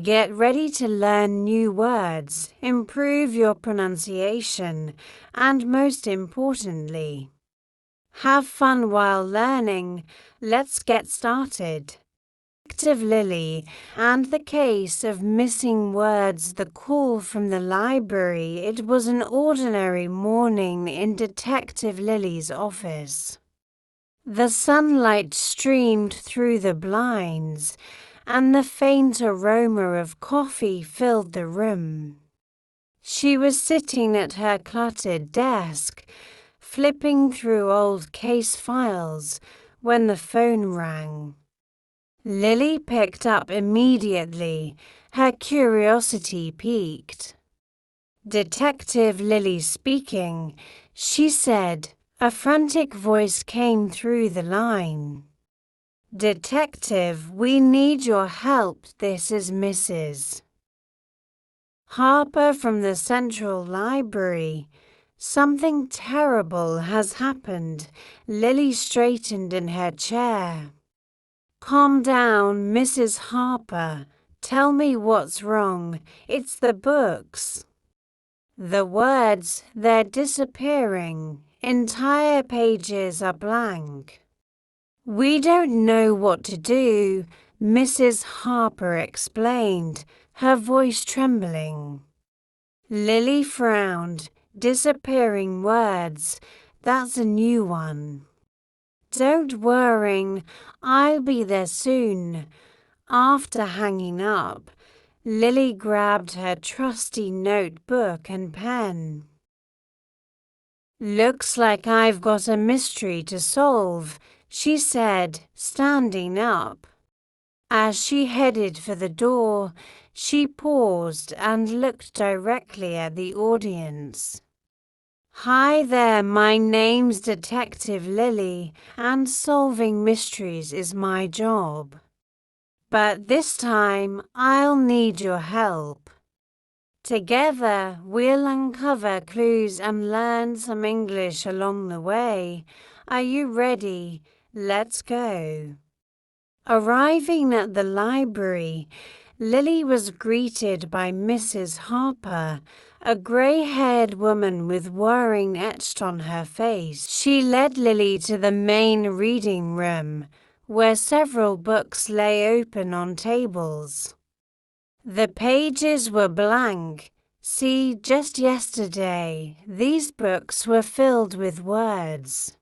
Get ready to learn new words, improve your pronunciation, and most importantly, have fun while learning. Let's get started. Detective Lily and the case of missing words. The call from the library. It was an ordinary morning in Detective Lily's office. The sunlight streamed through the blinds, and the faint aroma of coffee filled the room. She was sitting at her cluttered desk, flipping through old case files, when the phone rang. Lily picked up immediately, her curiosity piqued. "Detective Lily speaking," she said. A frantic voice came through the line. "Detective, we need your help. This is Mrs. Harper from the Central Library. Something terrible has happened." Lily straightened in her chair. "Calm down, Mrs. Harper. Tell me what's wrong. It's the books." "The words, they're disappearing. Entire pages are blank." "We don't know what to do," Mrs. Harper explained, her voice trembling. Lily frowned. "Disappearing words, that's a new one." "Don't worry, I'll be there soon." After hanging up, Lily grabbed her trusty notebook and pen. "Looks like I've got a mystery to solve," she said, standing up. As she headed for the door, she paused and looked directly at the audience. "Hi there, my name's Detective Lily, and solving mysteries is my job. But this time, I'll need your help. Together, we'll uncover clues and learn some English along the way. Are you ready? Let's go." Arriving at the library, Lily was greeted by Mrs. Harper, a grey-haired woman with worry etched on her face. She led Lily to the main reading room, where several books lay open on tables. The pages were blank. See, just yesterday, these books were filled with words.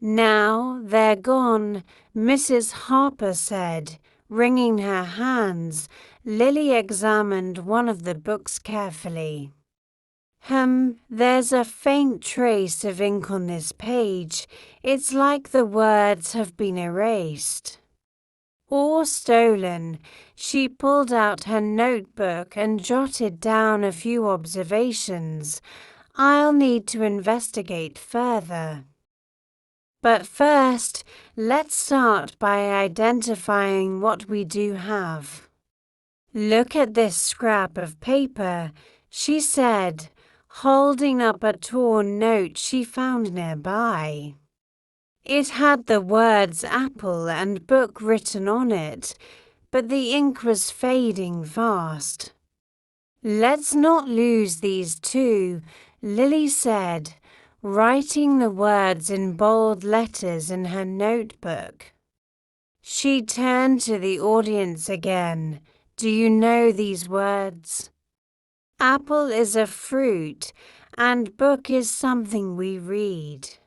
Now they're gone, Mrs. Harper said, wringing her hands. Lily examined one of the books carefully. There's a faint trace of ink on this page. It's like the words have been erased. Or stolen." She pulled out her notebook and jotted down a few observations. "I'll need to investigate further. But first, let's start by identifying what we do have." "Look at this scrap of paper," she said, holding up a torn note she found nearby. It had the words apple and book written on it, but the ink was fading fast. "Let's not lose these two," Lily said, writing the words in bold letters in her notebook. She turned to the audience again. "Do you know these words? Apple is a fruit, and book is something we read.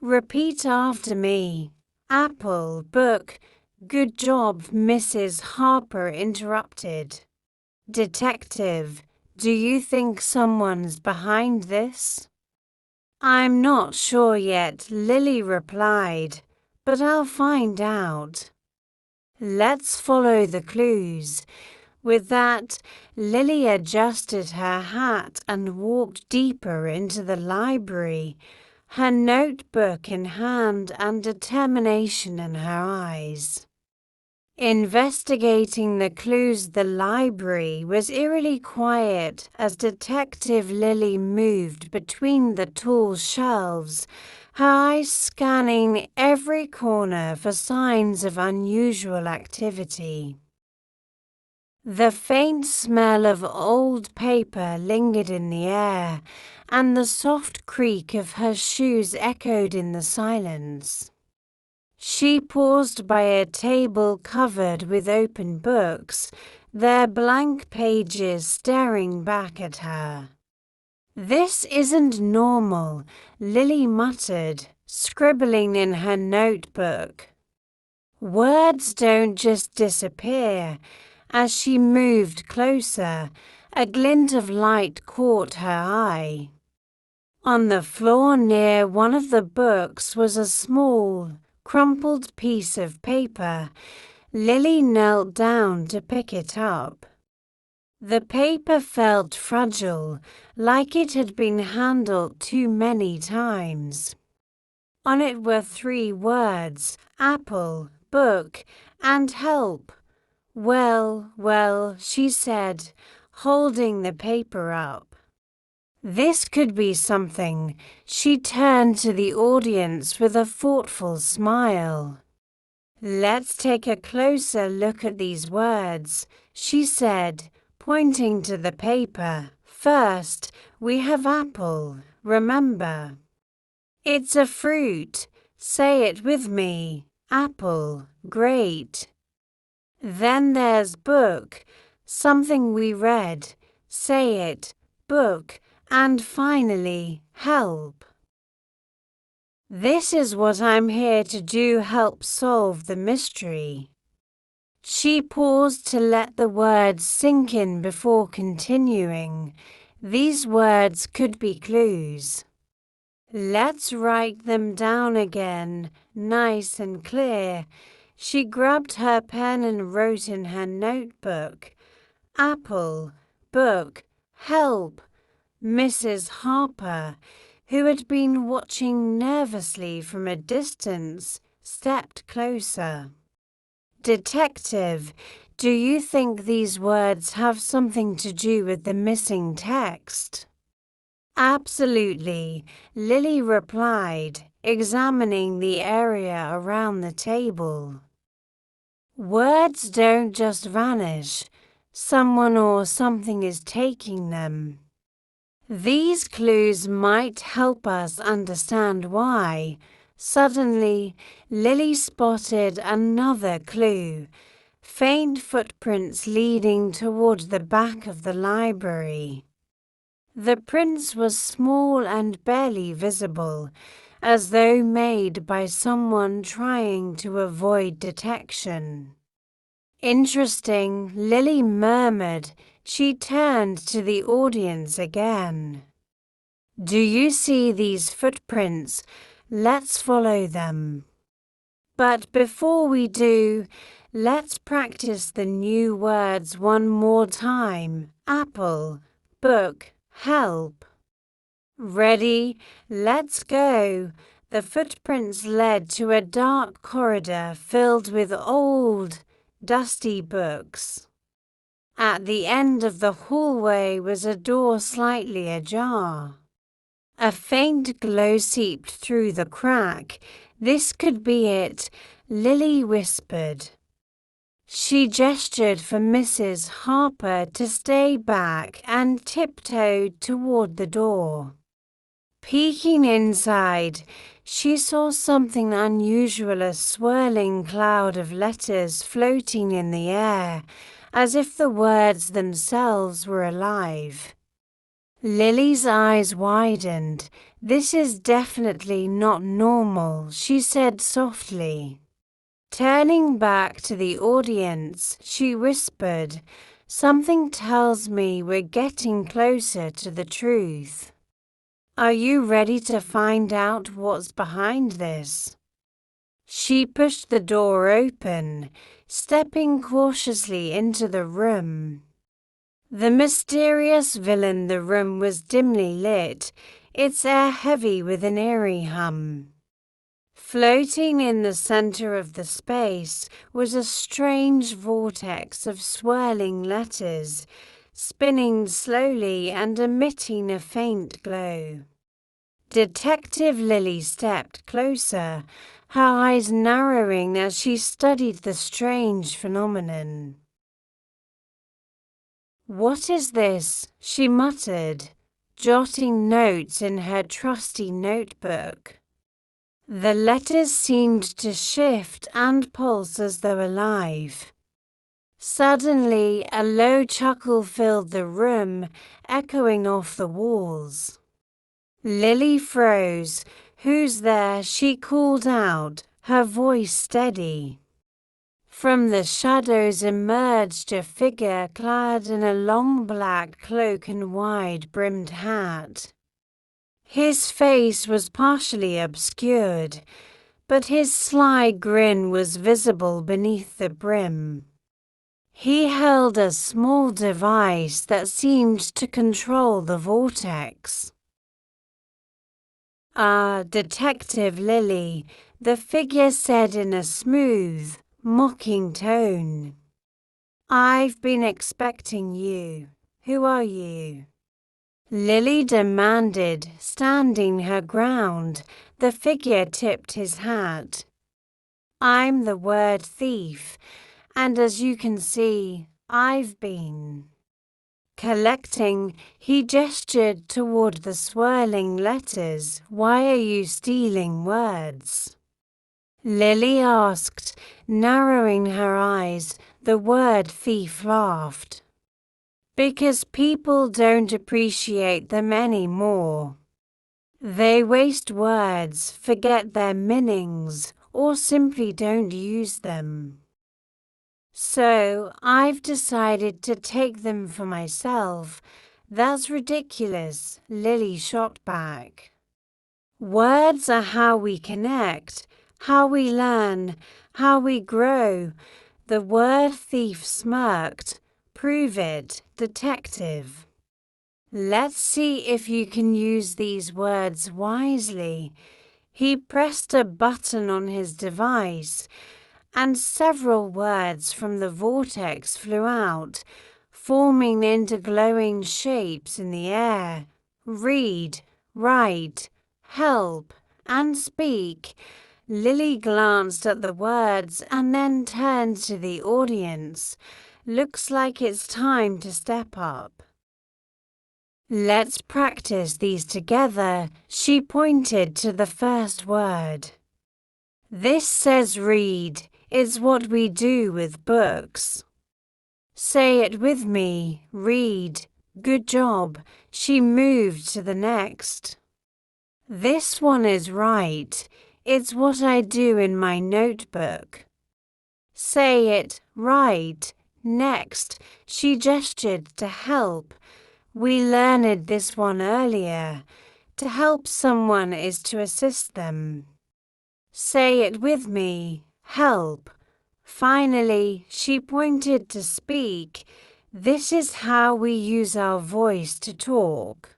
Repeat after me. Apple, book." "Good job," Mrs. Harper interrupted. "Detective, do you think someone's behind this?" "I'm not sure yet," Lily replied, "but I'll find out. Let's follow the clues." With that, Lily adjusted her hat and walked deeper into the library, her notebook in hand and determination in her eyes. Investigating the clues, the library was eerily quiet as Detective Lily moved between the tall shelves, her eyes scanning every corner for signs of unusual activity. The faint smell of old paper lingered in the air, and the soft creak of her shoes echoed in the silence. She paused by a table covered with open books, their blank pages staring back at her. "This isn't normal," Lily muttered, scribbling in her notebook. Words don't just disappear. As she moved closer, a glint of light caught her eye. On the floor near one of the books was a small, crumpled piece of paper. Lily knelt down to pick it up. The paper felt fragile, like it had been handled too many times. On it were 3 words: apple, book, and help. Well, she said, holding the paper up. This could be something. She turned to the audience with a thoughtful smile. "Let's take a closer look at these words," she said, pointing to the paper. "First, we have apple, remember? It's a fruit. Say it with me. Apple, great. Then there's book, something we read. Say it, book. And finally, help. This is what I'm here to do, help solve the mystery." She paused to let the words sink in before continuing. These words could be clues. "Let's write them down again, nice and clear." She grabbed her pen and wrote in her notebook. Apple, book, help. Mrs. Harper, who had been watching nervously from a distance, stepped closer. "Detective, do you think these words have something to do with the missing text?" "Absolutely," Lily replied, examining the area around the table. "Words don't just vanish. Someone or something is taking them. These clues might help us understand why." Suddenly, Lily spotted another clue: faint footprints leading toward the back of the library. The prints were small and barely visible, as though made by someone trying to avoid detection. "Interesting," Lily murmured. She turned to the audience again. "Do you see these footprints? Let's follow them. But before we do, let's practice the new words one more time. Apple, book, help. Ready? Let's go." The footprints led to a dark corridor filled with old, dusty books. At the end of the hallway was a door slightly ajar. A faint glow seeped through the crack. "This could be it," Lily whispered. She gestured for Mrs. Harper to stay back and tiptoed toward the door. Peeking inside, she saw something unusual: a swirling cloud of letters floating in the air, as if the words themselves were alive. Lily's eyes widened. "This is definitely not normal," she said softly. Turning back to the audience, she whispered, "Something tells me we're getting closer to the truth. Are you ready to find out what's behind this?" She pushed the door open, stepping cautiously into the room. The mysterious villain. The room was dimly lit, its air heavy with an eerie hum. Floating in the center of the space was a strange vortex of swirling letters, spinning slowly and emitting a faint glow. Detective Lily stepped closer, her eyes narrowing as she studied the strange phenomenon. "What is this?" she muttered, jotting notes in her trusty notebook. The letters seemed to shift and pulse as though alive. Suddenly, a low chuckle filled the room, echoing off the walls. Lily froze. "Who's there?" she called out, her voice steady. From the shadows emerged a figure clad in a long black cloak and wide-brimmed hat. His face was partially obscured, but his sly grin was visible beneath the brim. He held a small device that seemed to control the vortex. "Ah, Detective Lily," the figure said in a smooth, mocking tone. "I've been expecting you. Who are you?" Lily demanded, standing her ground. The figure tipped his hat. "I'm the word thief, and as you can see, I've been collecting." He gestured toward the swirling letters. "Why are you stealing words?" Lily asked, narrowing her eyes. The word thief laughed. "Because people don't appreciate them anymore. They waste words, forget their meanings, or simply don't use them. So I've decided to take them for myself." "That's ridiculous," Lily shot back. "Words are how we connect, how we learn, how we grow." The word thief smirked. "Prove it, detective. Let's see if you can use these words wisely." He pressed a button on his device, and several words from the vortex flew out, forming into glowing shapes in the air. "Read, write, help, and speak." Lily glanced at the words and then turned to the audience. "Looks like it's time to step up. Let's practice these together." She pointed to the first word. "This says read. It's what we do with books. Say it with me. Read. Good job." She moved to the next. "This one is right. It's what I do in my notebook. Say it. Right. Next." She gestured to help. "We learned this one earlier. To help someone is to assist them. Say it with me. Help." Finally, she pointed to speak. "This is how we use our voice to talk.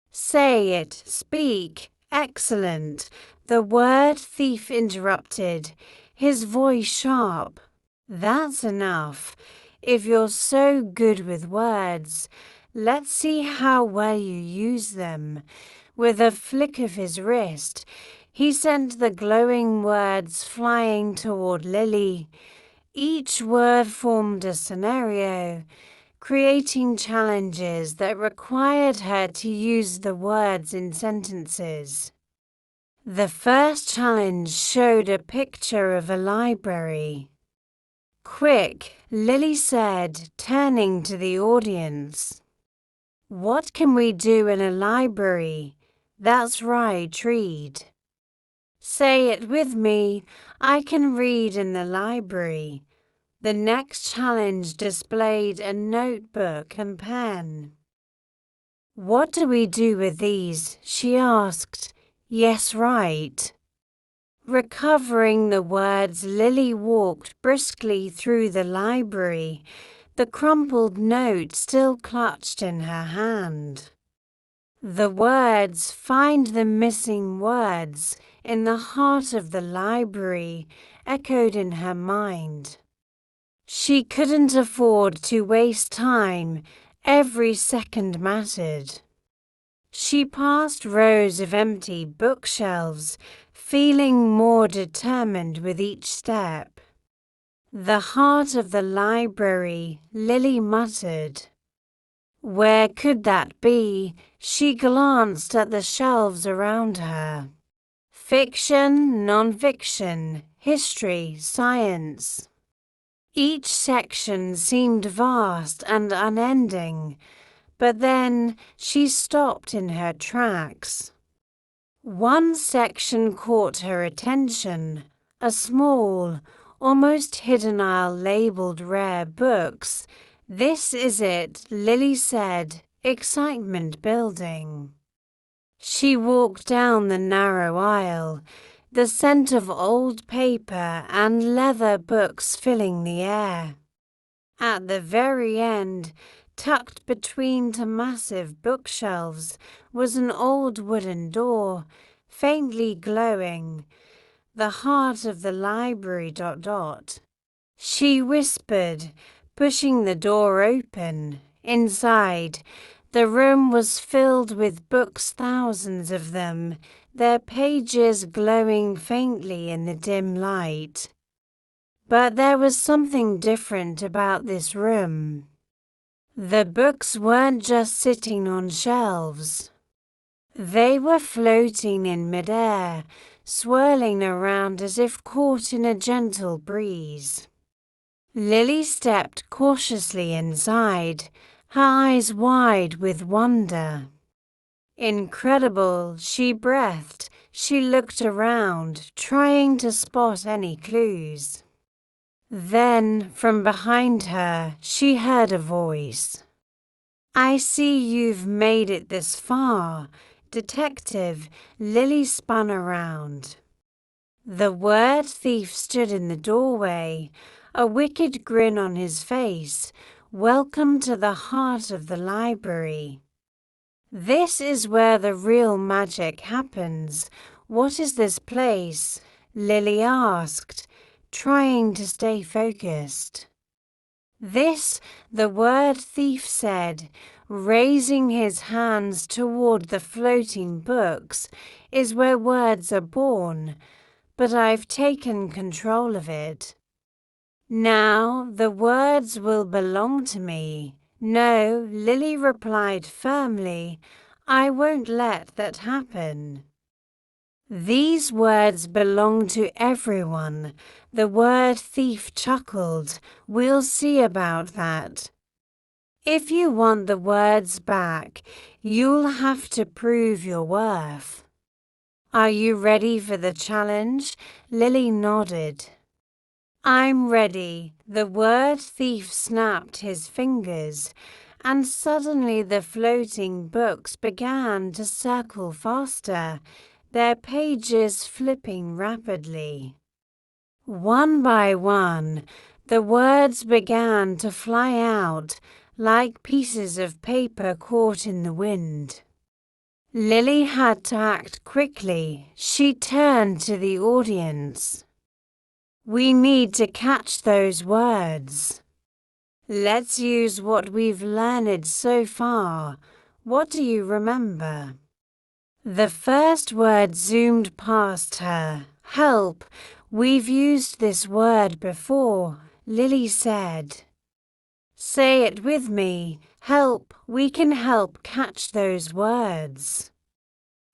Say it. Speak." "Excellent." The word thief interrupted, his voice sharp. "That's enough. If you're so good with words, let's see how well you use them." With a flick of his wrist, he sent the glowing words flying toward Lily. Each word formed a scenario, creating challenges that required her to use the words in sentences. The first challenge showed a picture of a library. "Quick," Lily said, turning to the audience. "What can we do in a library?" "That's right, read." Say it with me. "I can read in the library." The next challenge displayed a notebook and pen. "What do we do with these?" she asked. "Yes, right." Recovering the words, Lily walked briskly through the library, the crumpled note still clutched in her hand. The words, "Find the missing words," in the heart of the library, echoed in her mind. She couldn't afford to waste time. Every second mattered. She passed rows of empty bookshelves, feeling more determined with each step. "The heart of the library," Lily muttered. Where could that be? She glanced at the shelves around her. Fiction, non-fiction, history, science. Each section seemed vast and unending, but then she stopped in her tracks. One section caught her attention, a small, almost hidden aisle labeled Rare Books. "This is it," Lily said, excitement building. She walked down the narrow aisle, the scent of old paper and leather books filling the air. At the very end, tucked between two massive bookshelves, was an old wooden door, faintly glowing. "The heart of the library, ... She whispered, pushing the door open. Inside, the room was filled with books, thousands of them, their pages glowing faintly in the dim light. But there was something different about this room. The books weren't just sitting on shelves. They were floating in midair, swirling around as if caught in a gentle breeze. Lily stepped cautiously inside, her eyes wide with wonder. Incredible, she breathed. She looked around, trying to spot any clues. Then, from behind her, she heard a voice. "I see you've made it this far, Detective." Lily spun around. The word thief stood in the doorway, a wicked grin on his face. "Welcome to the heart of the library. This is where the real magic happens." "What is this place?" Lily asked, trying to stay focused. "This," the word thief said, raising his hands toward the floating books, "is where words are born, but I've taken control of it. Now the words will belong to me." "No," Lily replied firmly, "I won't let that happen. These words belong to everyone." The word thief chuckled. "We'll see about that. If you want the words back, you'll have to prove your worth." "Are you ready for the challenge?" Lily nodded. "I'm ready." The word thief snapped his fingers, and suddenly the floating books began to circle faster, their pages flipping rapidly. One by one, the words began to fly out like pieces of paper caught in the wind. Lily had to act quickly. She turned to the audience. "We need to catch those words. Let's use what we've learned so far. What do you remember?" The first word zoomed past her. "Help. We've used this word before," Lily said. "Say it with me. Help. We can help catch those words."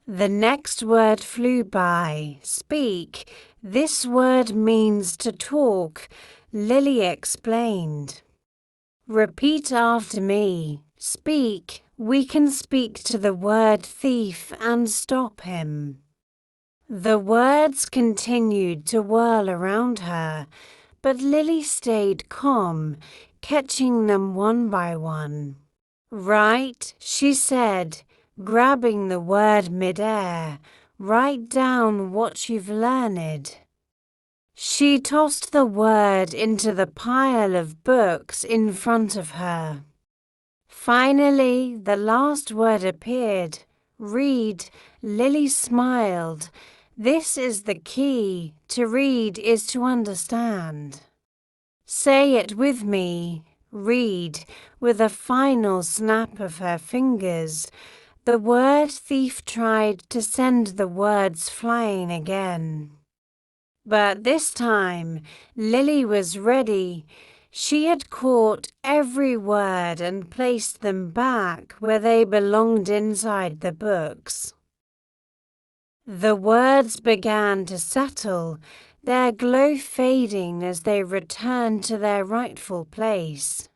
The next word flew by. "Speak. This word means to talk," Lily explained. "Repeat after me. Speak. We can speak to the word thief and stop him." The words continued to whirl around her, but Lily stayed calm, catching them one by one. "Write," she said, grabbing the word midair. "Write down what you've learned." She tossed the word into the pile of books in front of her. Finally, the last word appeared. "Read." Lily smiled. "This is the key. To read is to understand." "Say it with me. Read." With a final snap of her fingers, the word thief tried to send the words flying again. But this time, Lily was ready. She had caught every word and placed them back where they belonged inside the books. The words began to settle, their glow fading as they returned to their rightful place.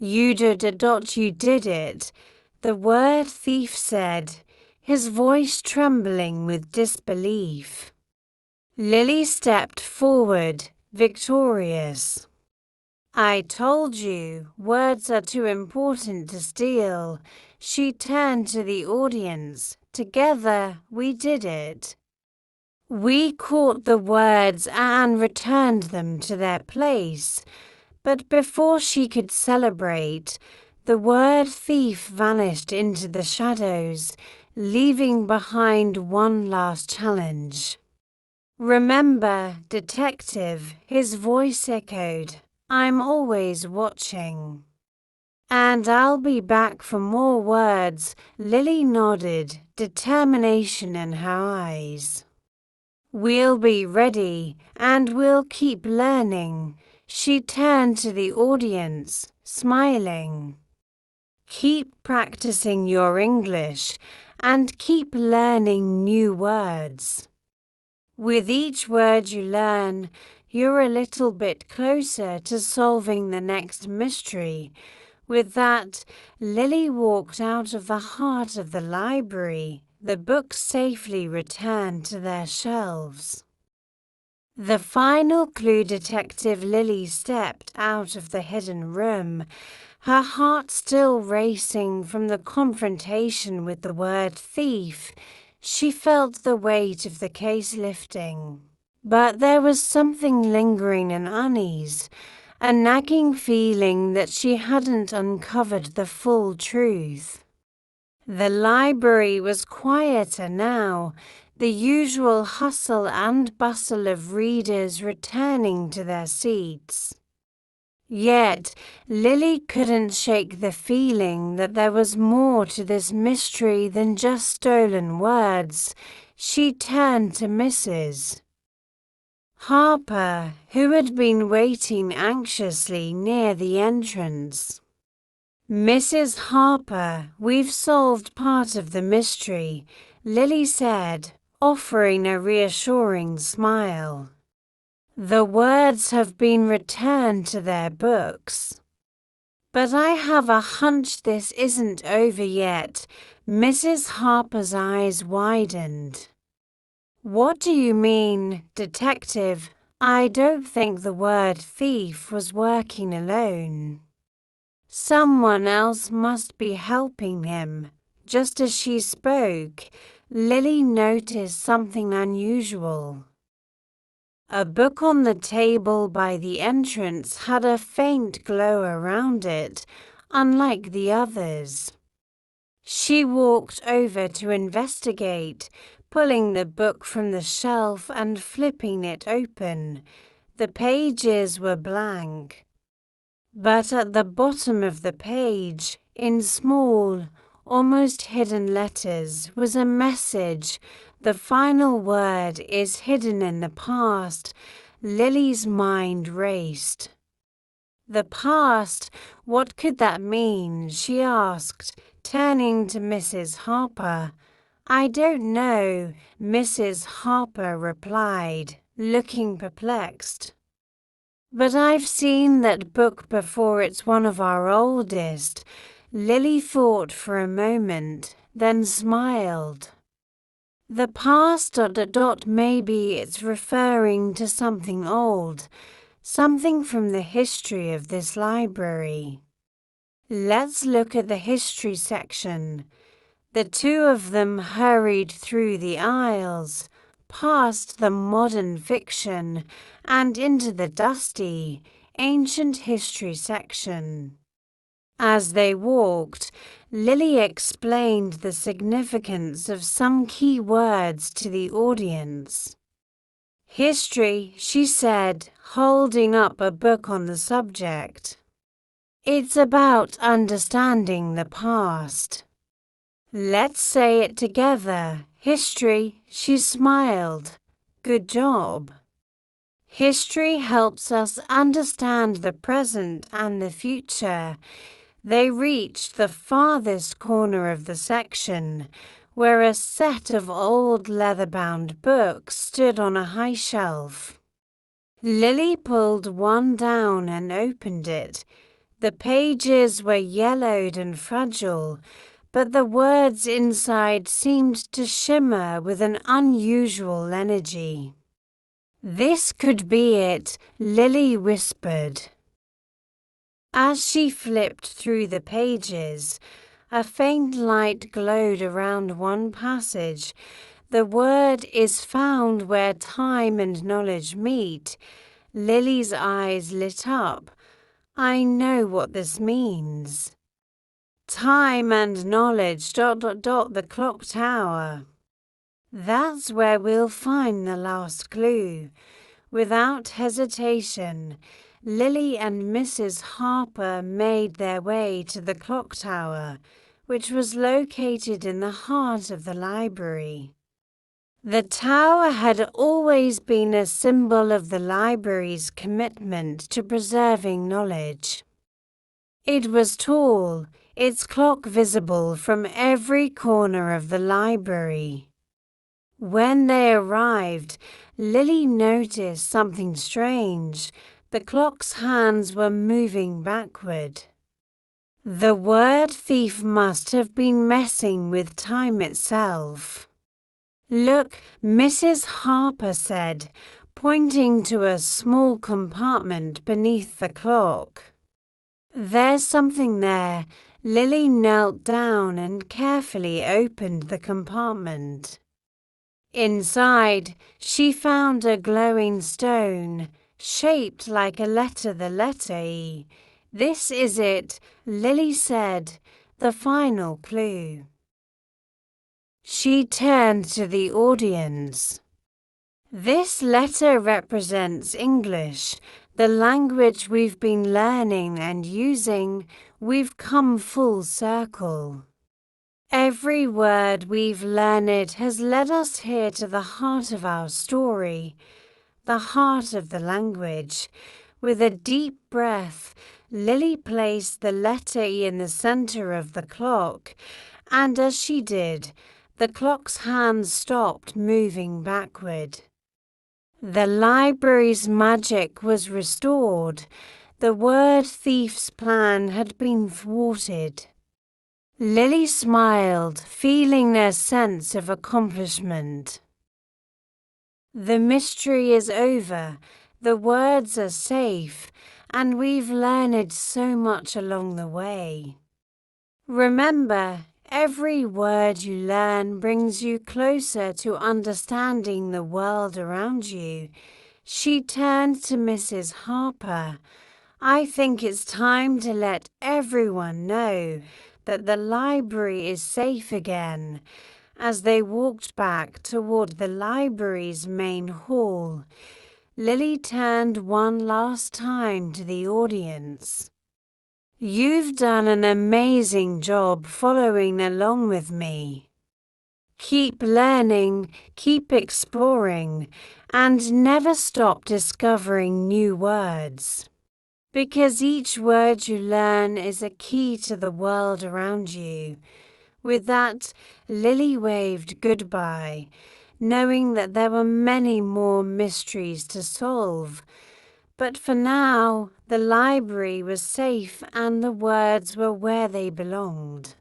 You did it, the word thief said, his voice trembling with disbelief. Lily stepped forward, victorious. I told you, words are too important to steal. She turned to the audience. Together, we did it. We caught the words and returned them to their place. But before she could celebrate, the word thief vanished into the shadows, leaving behind one last challenge. Remember, detective, his voice echoed. I'm always watching. And I'll be back for more words. Lily nodded, determination in her eyes. We'll be ready, and we'll keep learning. She turned to the audience, smiling. Keep practicing your English, and keep learning new words. With each word you learn, you're a little bit closer to solving the next mystery. With that, Lily walked out of the heart of the library. The books safely returned to their shelves. The final clue, Detective Lily stepped out of the hidden room, her heart still racing from the confrontation with the word thief. She felt the weight of the case lifting. But there was something lingering and unease, a nagging feeling that she hadn't uncovered the full truth. The library was quieter now, the usual hustle and bustle of readers returning to their seats. Yet, Lily couldn't shake the feeling that there was more to this mystery than just stolen words. She turned to Mrs. Harper, who had been waiting anxiously near the entrance. Mrs. Harper, we've solved part of the mystery, Lily said, offering a reassuring smile. The words have been returned to their books. But I have a hunch this isn't over yet. Mrs. Harper's eyes widened. What do you mean, detective? I don't think the word thief was working alone. Someone else must be helping him. Just as she spoke, Lily noticed something unusual. A book on the table by the entrance had a faint glow around it, unlike the others. She walked over to investigate, pulling the book from the shelf and flipping it open. The pages were blank. But at the bottom of the page, in small, almost hidden letters, was a message. The final word is hidden in the past. Lily's mind raced. The past? What could that mean? She asked, turning to Mrs. Harper. I don't know, Mrs. Harper replied, looking perplexed. But I've seen that book before. It's one of our oldest. Lily thought for a moment, then smiled. The past ... maybe it's referring to something old, something from the history of this library. Let's look at the history section. The two of them hurried through the aisles, past the modern fiction, and into the dusty, ancient history section. As they walked, Lily explained the significance of some key words to the audience. History, she said, holding up a book on the subject. It's about understanding the past. Let's say it together. History, she smiled. Good job. History helps us understand the present and the future. They reached the farthest corner of the section, where a set of old leather-bound books stood on a high shelf. Lily pulled one down and opened it. The pages were yellowed and fragile, but the words inside seemed to shimmer with an unusual energy. "This could be it," Lily whispered. As she flipped through the pages, a faint light glowed around one passage. "The word is found where time and knowledge meet." Lily's eyes lit up. "I know what this means. Time and knowledge, ... the clock tower. That's where we'll find the last clue." Without hesitation, Lily and Mrs. Harper made their way to the clock tower, which was located in the heart of the library. The tower had always been a symbol of the library's commitment to preserving knowledge. It was tall, its clock visible from every corner of the library. When they arrived, Lily noticed something strange. The clock's hands were moving backward. The word thief must have been messing with time itself. "Look," Mrs. Harper said, pointing to a small compartment beneath the clock. "There's something there." Lily knelt down and carefully opened the compartment. Inside, she found a glowing stone, shaped like a letter, the letter E. "This is it," Lily said, "the final clue." She turned to the audience. "This letter represents English, the language we've been learning and using. We've come full circle. Every word we've learned has led us here to the heart of our story, the heart of the language." With a deep breath, Lily placed the letter E in the center of the clock, and as she did, the clock's hands stopped moving backward. The library's magic was restored. The word thief's plan had been thwarted. Lily smiled, feeling a sense of accomplishment. The mystery is over, the words are safe, and we've learned so much along the way. Remember, every word you learn brings you closer to understanding the world around you. She turned to Mrs. Harper. "I think it's time to let everyone know that the library is safe again." As they walked back toward the library's main hall, Lily turned one last time to the audience. "You've done an amazing job following along with me. Keep learning, keep exploring, and never stop discovering new words. Because each word you learn is a key to the world around you." With that, Lily waved goodbye, knowing that there were many more mysteries to solve. But for now, the library was safe and the words were where they belonged.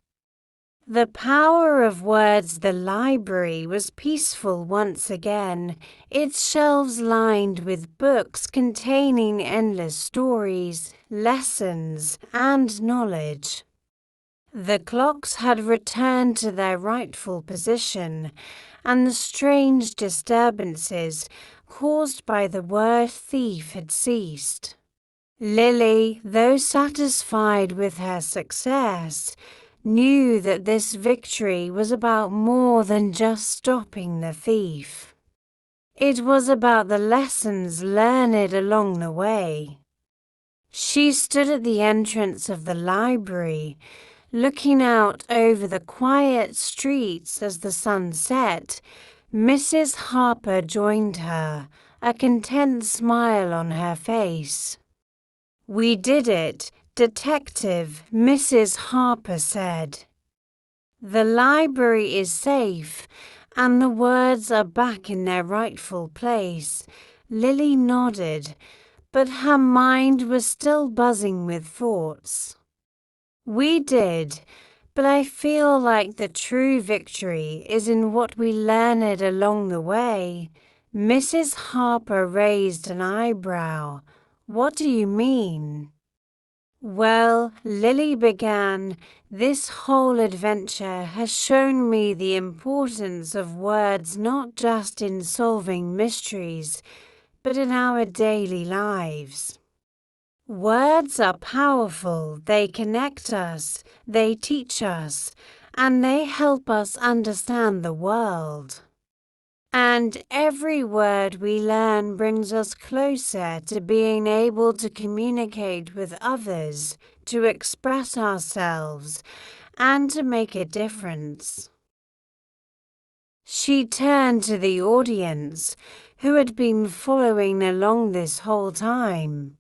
The power of words. The library was peaceful once again, its shelves lined with books containing endless stories, lessons, and knowledge. The clocks had returned to their rightful position, and the strange disturbances caused by the word thief had ceased. Lily, though satisfied with her success, knew that this victory was about more than just stopping the thief. It was about the lessons learned along the way. She stood at the entrance of the library, looking out over the quiet streets as the sun set. Mrs. Harper joined her, a content smile on her face. "We did it, Detective," Mrs. Harper said. "The library is safe, and the words are back in their rightful place." Lily nodded, but her mind was still buzzing with thoughts. "We did, but I feel like the true victory is in what we learned along the way." Mrs. Harper raised an eyebrow. "What do you mean?" "Well," Lily began, "this whole adventure has shown me the importance of words not just in solving mysteries, but in our daily lives. Words are powerful. They connect us, they teach us, and they help us understand the world. And every word we learn brings us closer to being able to communicate with others, to express ourselves, and to make a difference." She turned to the audience, who had been following along this whole time.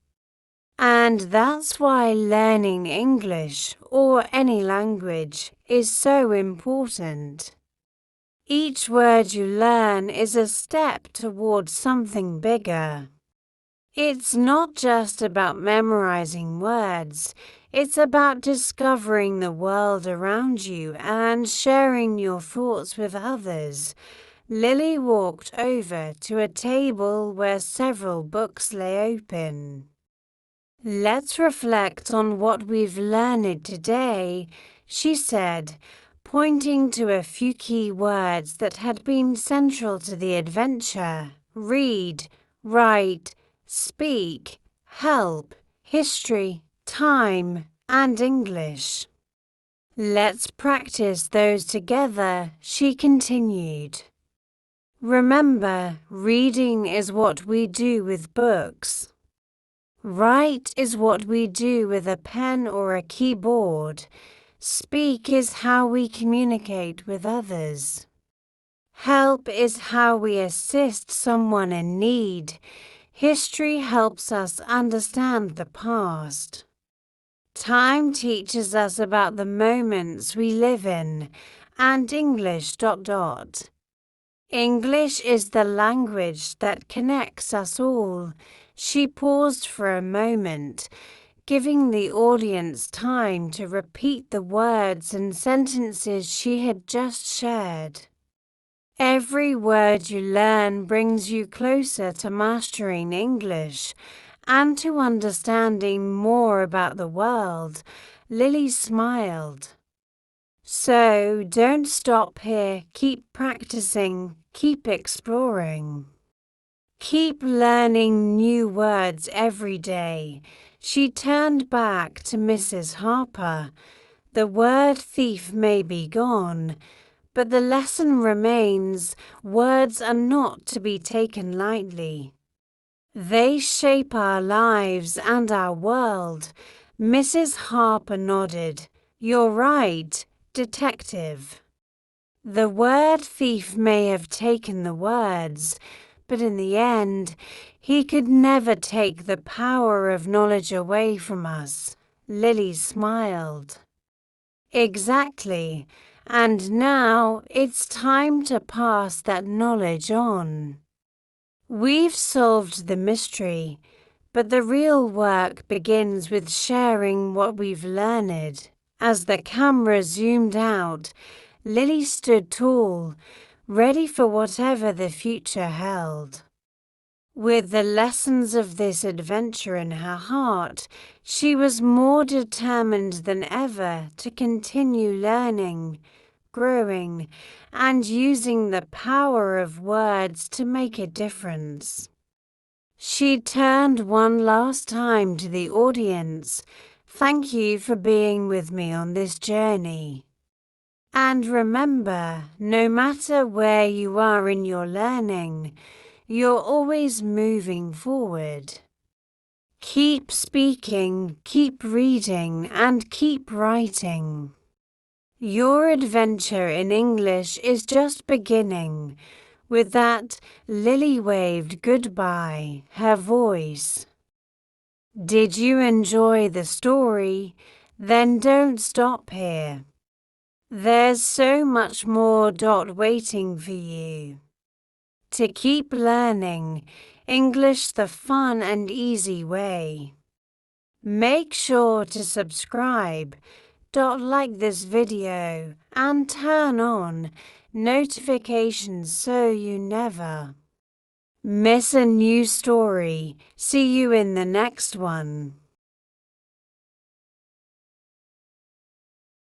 "And that's why learning English, or any language, is so important. Each word you learn is a step towards something bigger. It's not just about memorizing words, it's about discovering the world around you and sharing your thoughts with others." Lily walked over to a table where several books lay open. "Let's reflect on what we've learned today," she said, pointing to a few key words that had been central to the adventure: read, write, speak, help, history, time, and English. "Let's practice those together," she continued. "Remember, reading is what we do with books. Write is what we do with a pen or a keyboard. Speak is how we communicate with others. Help is how we assist someone in need. History helps us understand the past. Time teaches us about the moments we live in, and English ... English is the language that connects us all." She paused for a moment, giving the audience time to repeat the words and sentences she had just shared. "Every word you learn brings you closer to mastering English and to understanding more about the world." Lily smiled. "So don't stop here. Keep practicing, keep exploring. Keep learning new words every day." She turned back to Mrs. Harper. "The word thief may be gone, but the lesson remains. Words are not to be taken lightly. They shape our lives and our world." Mrs. Harper nodded. "You're right, Detective. The word thief may have taken the words, but in the end, he could never take the power of knowledge away from us." Lily smiled. "Exactly. And now it's time to pass that knowledge on. We've solved the mystery, but the real work begins with sharing what we've learned." As the camera zoomed out, Lily stood tall, ready for whatever the future held. With the lessons of this adventure in her heart, she was more determined than ever to continue learning, growing, and using the power of words to make a difference. She turned one last time to the audience. "Thank you for being with me on this journey. And remember, no matter where you are in your learning, you're always moving forward. Keep speaking, keep reading, and keep writing. Your adventure in English is just beginning. With that, Lily waved goodbye, her voice. Did you enjoy the story? Then don't stop here. There's so much more waiting for you. To keep learning English the fun and easy way. Make sure to subscribe, like this video, and turn on notifications so you never miss a new story. See you in the next one.